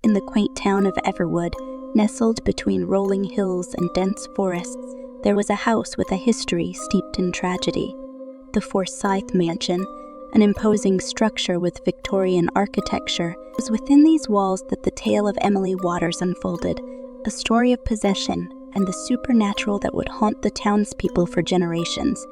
In the quaint town of Everwood, nestled between rolling hills and dense forests, there was a house with a history steeped in tragedy. The Forsyth Mansion, an imposing structure with Victorian architecture, was within these walls that the tale of Emily Waters unfolded, a story of possession and the supernatural that would haunt the townspeople for generations.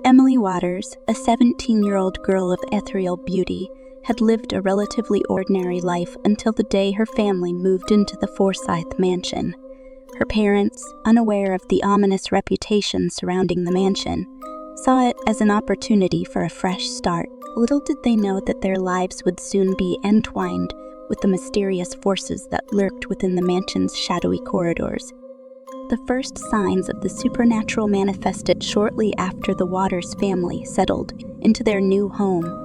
Emily Waters, a 17-year-old girl of ethereal beauty, had lived a relatively ordinary life until the day her family moved into the Forsyth Mansion. Her parents, unaware of the ominous reputation surrounding the mansion, saw it as an opportunity for a fresh start. Little did they know that their lives would soon be entwined with the mysterious forces that lurked within the mansion's shadowy corridors. The first signs of the supernatural manifested shortly after the Waters family settled into their new home.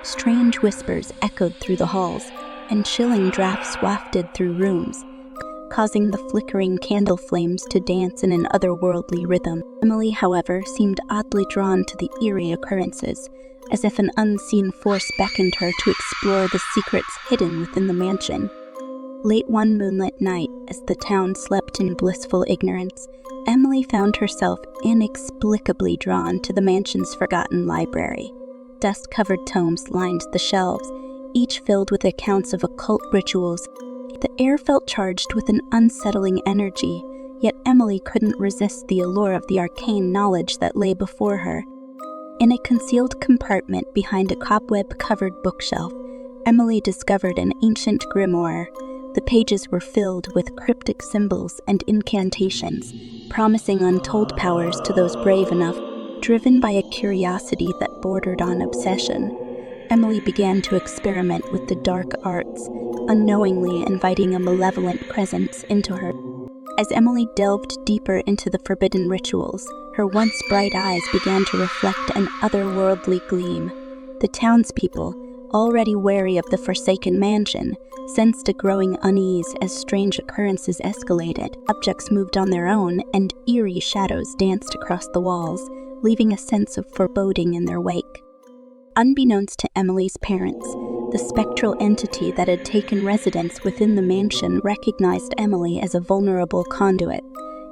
Strange whispers echoed through the halls, and chilling drafts wafted through rooms, causing the flickering candle flames to dance in an otherworldly rhythm. Emily, however, seemed oddly drawn to the eerie occurrences, as if an unseen force beckoned her to explore the secrets hidden within the mansion. Late one moonlit night, as the town slept in blissful ignorance, Emily found herself inexplicably drawn to the mansion's forgotten library. Dust-covered tomes lined the shelves, each filled with accounts of occult rituals. The air felt charged with an unsettling energy, yet Emily couldn't resist the allure of the arcane knowledge that lay before her. In a concealed compartment behind a cobweb-covered bookshelf, Emily discovered an ancient grimoire. The pages were filled with cryptic symbols and incantations, promising untold powers to those brave enough. Driven by a curiosity that bordered on obsession, Emily began to experiment with the dark arts, unknowingly inviting a malevolent presence into her. As Emily delved deeper into the forbidden rituals, her once bright eyes began to reflect an otherworldly gleam. The townspeople, already wary of the forsaken mansion, sensed a growing unease as strange occurrences escalated. Objects moved on their own, and eerie shadows danced across the walls, leaving a sense of foreboding in their wake. Unbeknownst to Emily's parents, the spectral entity that had taken residence within the mansion recognized Emily as a vulnerable conduit.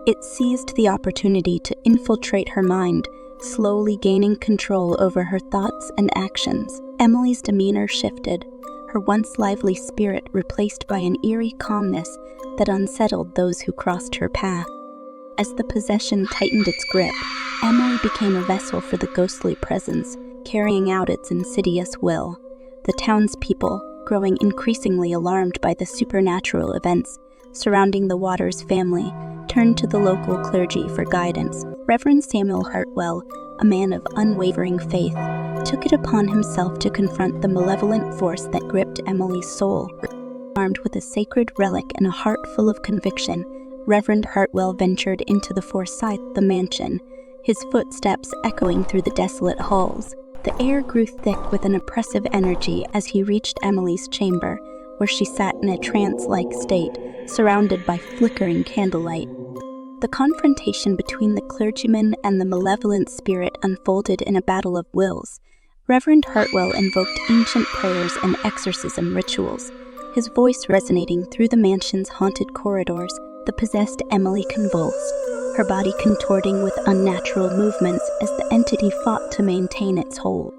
It seized the opportunity to infiltrate her mind, slowly gaining control over her thoughts and actions. Emily's demeanor shifted, her once lively spirit replaced by an eerie calmness that unsettled those who crossed her path. As the possession tightened its grip, Emily became a vessel for the ghostly presence, carrying out its insidious will. The townspeople, growing increasingly alarmed by the supernatural events surrounding the Waters family, turned to the local clergy for guidance. Reverend Samuel Hartwell, a man of unwavering faith, took it upon himself to confront the malevolent force that gripped Emily's soul. Armed with a sacred relic and a heart full of conviction, Reverend Hartwell ventured into the Forsyth mansion, his footsteps echoing through the desolate halls. The air grew thick with an oppressive energy as he reached Emily's chamber, where she sat in a trance-like state, surrounded by flickering candlelight. The confrontation between the clergyman and the malevolent spirit unfolded in a battle of wills. Reverend Hartwell invoked ancient prayers and exorcism rituals, his voice resonating through the mansion's haunted corridors. The possessed Emily convulsed, her body contorting with unnatural movements as the entity fought to maintain its hold.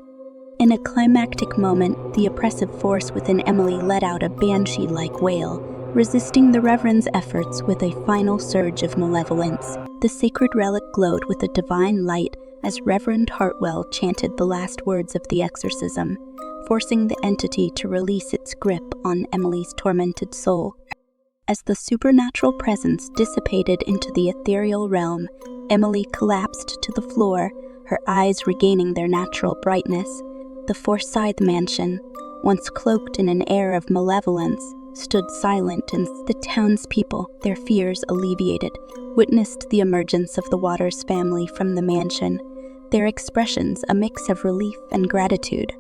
In a climactic moment, the oppressive force within Emily let out a banshee-like wail, resisting the Reverend's efforts with a final surge of malevolence. The sacred relic glowed with a divine light as Reverend Hartwell chanted the last words of the exorcism, forcing the entity to release its grip on Emily's tormented soul. As the supernatural presence dissipated into the ethereal realm, Emily collapsed to the floor, her eyes regaining their natural brightness. The Forsyth mansion, once cloaked in an air of malevolence, stood silent, and the townspeople, their fears alleviated, witnessed the emergence of the Waters family from the mansion, their expressions a mix of relief and gratitude.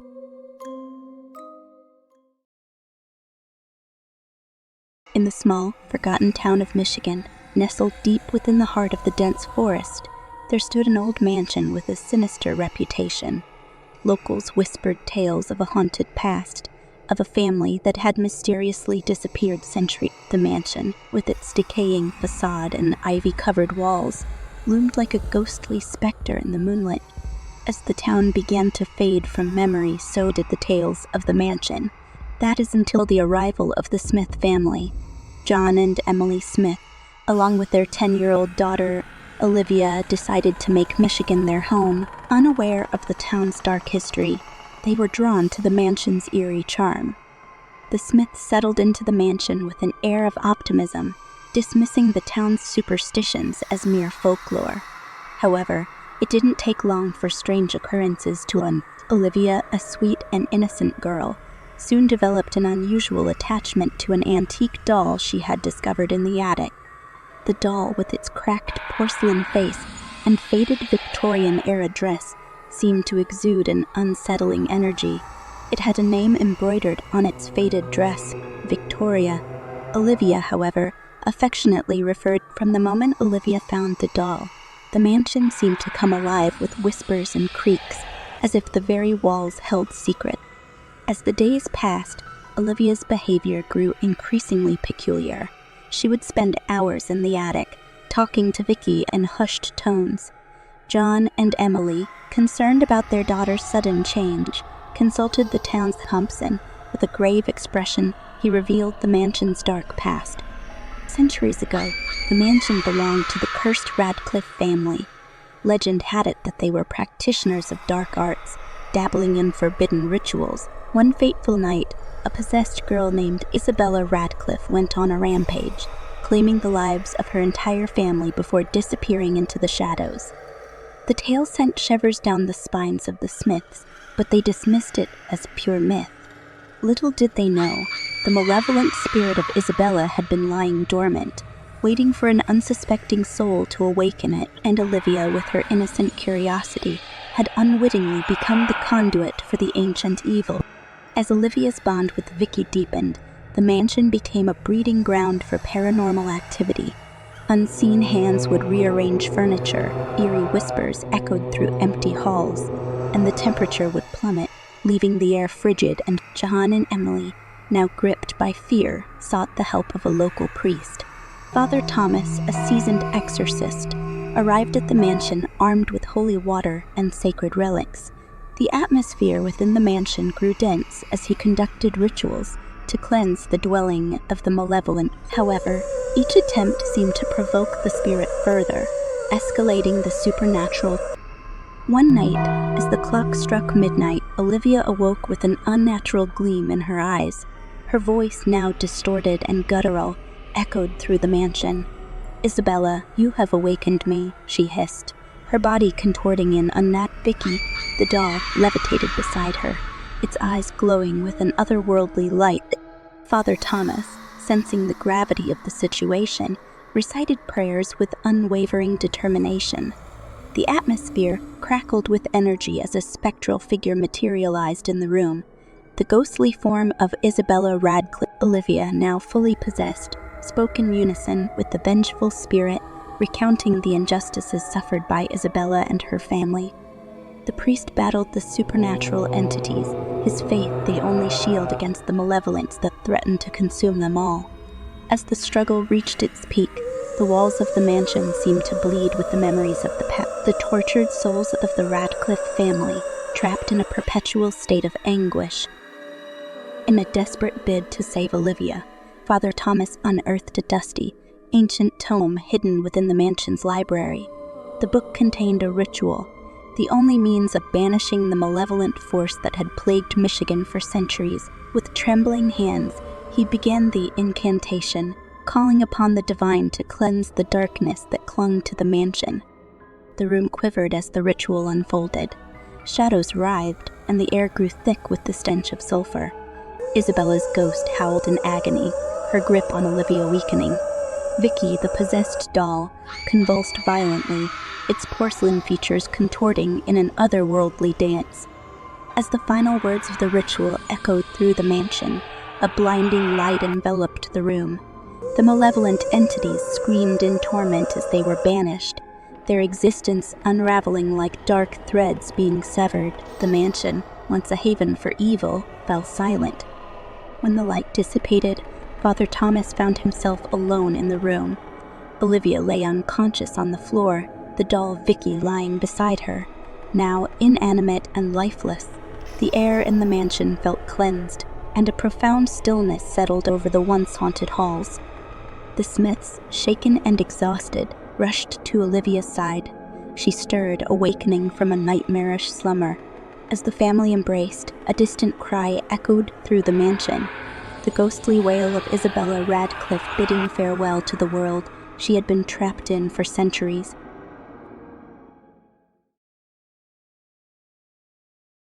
In the small, forgotten town of Michigan, nestled deep within the heart of the dense forest, there stood an old mansion with a sinister reputation. Locals whispered tales of a haunted past, of a family that had mysteriously disappeared centuries. The mansion, with its decaying facade and ivy-covered walls, loomed like a ghostly specter in the moonlight. As the town began to fade from memory, so did the tales of the mansion. That is until the arrival of the Smith family. John and Emily Smith, along with their 10-year-old daughter, Olivia, decided to make Michigan their home. Unaware of the town's dark history, they were drawn to the mansion's eerie charm. The Smiths settled into the mansion with an air of optimism, dismissing the town's superstitions as mere folklore. However, it didn't take long for strange occurrences to unfold. Olivia, a sweet and innocent girl, soon developed an unusual attachment to an antique doll she had discovered in the attic. The doll, with its cracked porcelain face and faded Victorian-era dress, seemed to exude an unsettling energy. It had a name embroidered on its faded dress, Victoria. Olivia, however, affectionately referred. From the moment Olivia found the doll, the mansion seemed to come alive with whispers and creaks, as if the very walls held secret. As the days passed, Olivia's behavior grew increasingly peculiar. She would spend hours in the attic, talking to Vicky in hushed tones. John and Emily, concerned about their daughter's sudden change, consulted the town's Thompson. With a grave expression, he revealed the mansion's dark past. Centuries ago, the mansion belonged to the cursed Radcliffe family. Legend had it that they were practitioners of dark arts, dabbling in forbidden rituals. One fateful night, a possessed girl named Isabella Radcliffe went on a rampage, claiming the lives of her entire family before disappearing into the shadows. The tale sent shivers down the spines of the Smiths, but they dismissed it as pure myth. Little did they know, the malevolent spirit of Isabella had been lying dormant, waiting for an unsuspecting soul to awaken it, and Olivia, with her innocent curiosity, had unwittingly become the conduit for the ancient evil. As Olivia's bond with Vicky deepened, the mansion became a breeding ground for paranormal activity. Unseen hands would rearrange furniture, eerie whispers echoed through empty halls, and the temperature would plummet, leaving the air frigid. And John and Emily, now gripped by fear, sought the help of a local priest. Father Thomas, a seasoned exorcist, arrived at the mansion armed with holy water and sacred relics. The atmosphere within the mansion grew dense as he conducted rituals to cleanse the dwelling of the malevolent. However, each attempt seemed to provoke the spirit further, escalating the supernatural. One night, as the clock struck midnight, Olivia awoke with an unnatural gleam in her eyes. Her voice, now distorted and guttural, echoed through the mansion. "Isabella, you have awakened me," she hissed, her body contorting in Vicky, the doll, levitated beside her, its eyes glowing with an otherworldly light. Father Thomas, sensing the gravity of the situation, recited prayers with unwavering determination. The atmosphere crackled with energy as a spectral figure materialized in the room. The ghostly form of Isabella Radcliffe. Olivia, now fully possessed, spoke in unison with the vengeful spirit, recounting the injustices suffered by Isabella and her family. The priest battled the supernatural entities, his faith the only shield against the malevolence that threatened to consume them all. As the struggle reached its peak, the walls of the mansion seemed to bleed with the memories of the past. The tortured souls of the Radcliffe family, trapped in a perpetual state of anguish. In a desperate bid to save Olivia, Father Thomas unearthed a dusty, ancient tome hidden within the mansion's library. The book contained a ritual, the only means of banishing the malevolent force that had plagued Michigan for centuries. With trembling hands, he began the incantation, calling upon the divine to cleanse the darkness that clung to the mansion. The room quivered as the ritual unfolded. Shadows writhed, and the air grew thick with the stench of sulfur. Isabella's ghost howled in agony, her grip on Olivia weakening. Vicky, the possessed doll, convulsed violently, its porcelain features contorting in an otherworldly dance. As the final words of the ritual echoed through the mansion, a blinding light enveloped the room. The malevolent entities screamed in torment as they were banished, their existence unraveling like dark threads being severed. The mansion, once a haven for evil, fell silent. When the light dissipated, Father Thomas found himself alone in the room. Olivia lay unconscious on the floor, the doll Vicky lying beside her, now inanimate and lifeless. The air in the mansion felt cleansed, and a profound stillness settled over the once haunted halls. The Smiths, shaken and exhausted, rushed to Olivia's side. She stirred, awakening from a nightmarish slumber. As the family embraced, a distant cry echoed through the mansion, the ghostly wail of Isabella Radcliffe bidding farewell to the world she had been trapped in for centuries.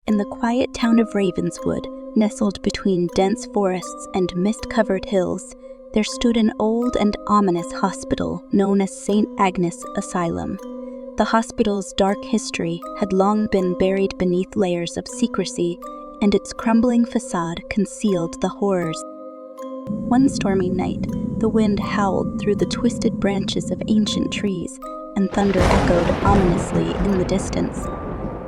In the quiet town of Ravenswood, nestled between dense forests and mist-covered hills, there stood an old and ominous hospital known as St. Agnes Asylum. The hospital's dark history had long been buried beneath layers of secrecy, and its crumbling facade concealed the horrors. One stormy night, the wind howled through the twisted branches of ancient trees, and thunder echoed ominously in the distance.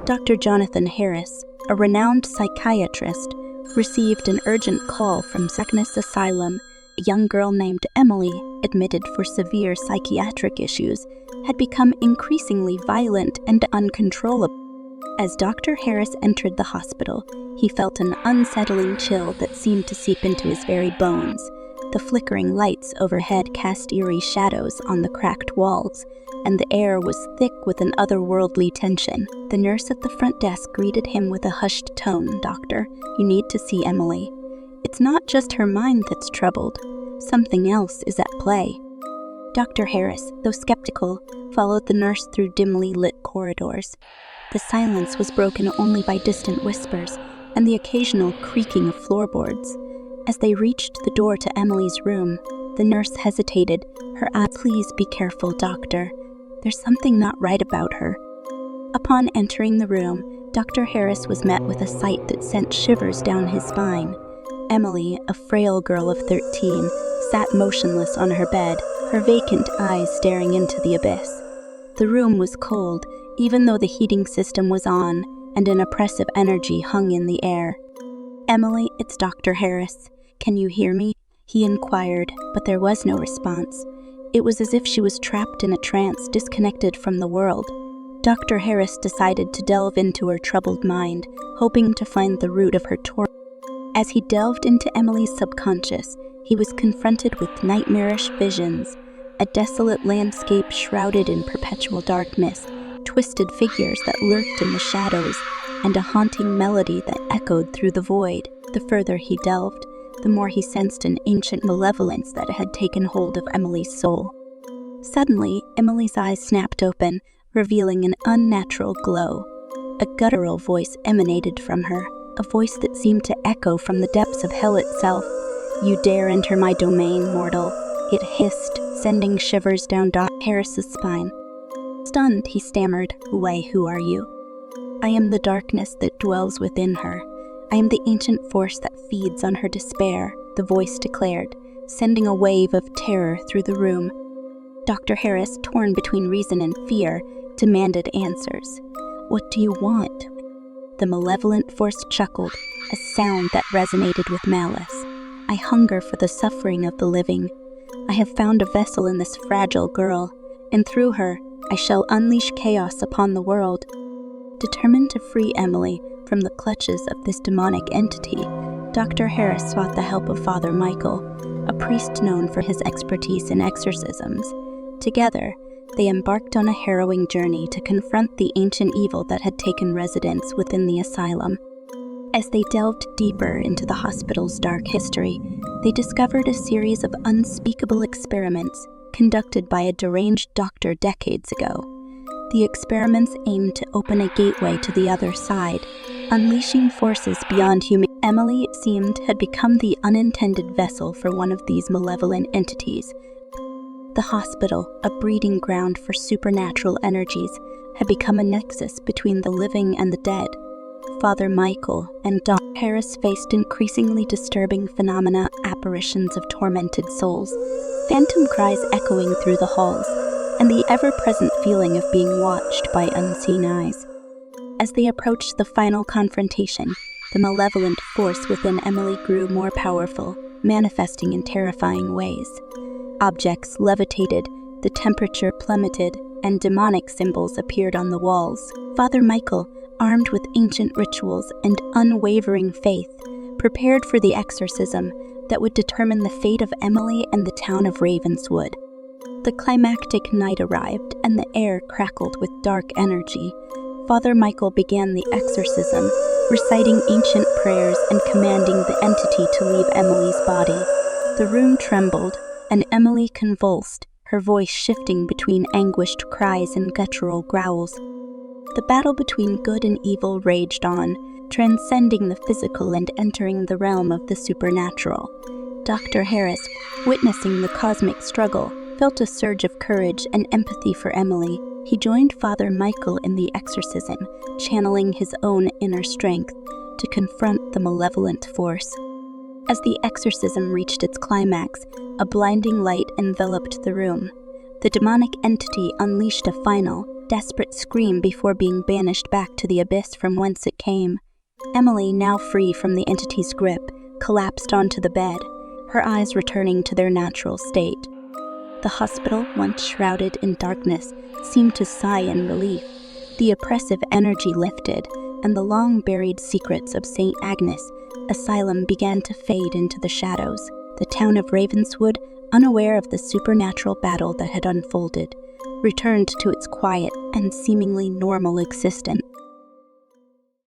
Dr. Jonathan Harris, a renowned psychiatrist, received an urgent call from Agnes Asylum. A young girl named Emily, admitted for severe psychiatric issues, had become increasingly violent and uncontrollable. As Dr. Harris entered the hospital, he felt an unsettling chill that seemed to seep into his very bones. The flickering lights overhead cast eerie shadows on the cracked walls, and the air was thick with an otherworldly tension. The nurse at the front desk greeted him with a hushed tone. "Doctor, you need to see Emily. It's not just her mind that's troubled. Something else is at play." Dr. Harris, though skeptical, followed the nurse through dimly lit corridors. The silence was broken only by distant whispers and the occasional creaking of floorboards. As they reached the door to Emily's room, the nurse hesitated, her eyes. "Please be careful, doctor. There's something not right about her." Upon entering the room, Dr. Harris was met with a sight that sent shivers down his spine. Emily, a frail girl of 13, sat motionless on her bed, her vacant eyes staring into the abyss. The room was cold, even though the heating system was on, and an oppressive energy hung in the air. "Emily, it's Dr. Harris. Can you hear me?" he inquired, but there was no response. It was as if she was trapped in a trance, disconnected from the world. Dr. Harris decided to delve into her troubled mind, hoping to find the root of her torment. As he delved into Emily's subconscious, he was confronted with nightmarish visions, a desolate landscape shrouded in perpetual darkness, twisted figures that lurked in the shadows, and a haunting melody that echoed through the void. The further he delved, the more he sensed an ancient malevolence that had taken hold of Emily's soul. Suddenly, Emily's eyes snapped open, revealing an unnatural glow. A guttural voice emanated from her, a voice that seemed to echo from the depths of hell itself. "You dare enter my domain, mortal," it hissed, sending shivers down Dr. Harris's spine. Stunned, he stammered, Who are you?" "I am the darkness that dwells within her. I am the ancient force that feeds on her despair," the voice declared, sending a wave of terror through the room. Dr. Harris, torn between reason and fear, demanded answers. "What do you want?" The malevolent force chuckled, a sound that resonated with malice. "I hunger for the suffering of the living. I have found a vessel in this fragile girl, and through her, I shall unleash chaos upon the world." Determined to free Emily from the clutches of this demonic entity, Dr. Harris sought the help of Father Michael, a priest known for his expertise in exorcisms. Together, they embarked on a harrowing journey to confront the ancient evil that had taken residence within the asylum. As they delved deeper into the hospital's dark history, they discovered a series of unspeakable experiments conducted by a deranged doctor decades ago. The experiments aimed to open a gateway to the other side, unleashing forces beyond human. Emily, it seemed, had become the unintended vessel for one of these malevolent entities. The hospital, a breeding ground for supernatural energies, had become a nexus between the living and the dead. Father Michael and Dr. Harris faced increasingly disturbing phenomena, apparitions of tormented souls, phantom cries echoing through the halls, and the ever-present feeling of being watched by unseen eyes. As they approached the final confrontation, the malevolent force within Emily grew more powerful, manifesting in terrifying ways. Objects levitated, the temperature plummeted, and demonic symbols appeared on the walls. Father Michael, armed with ancient rituals and unwavering faith, prepared for the exorcism that would determine the fate of Emily and the town of Ravenswood. The climactic night arrived, and the air crackled with dark energy. Father Michael began the exorcism, reciting ancient prayers and commanding the entity to leave Emily's body. The room trembled, and Emily convulsed, her voice shifting between anguished cries and guttural growls. The battle between good and evil raged on, transcending the physical and entering the realm of the supernatural. Dr. Harris, witnessing the cosmic struggle, felt a surge of courage and empathy for Emily. He joined Father Michael in the exorcism, channeling his own inner strength to confront the malevolent force. As the exorcism reached its climax, a blinding light enveloped the room. The demonic entity unleashed a final, desperate scream before being banished back to the abyss from whence it came. Emily, now free from the entity's grip, collapsed onto the bed, her eyes returning to their natural state. The hospital, once shrouded in darkness, seemed to sigh in relief. The oppressive energy lifted, and the long-buried secrets of St. Agnes Asylum began to fade into the shadows. The town of Ravenswood, unaware of the supernatural battle that had unfolded, returned to its quiet and seemingly normal existence.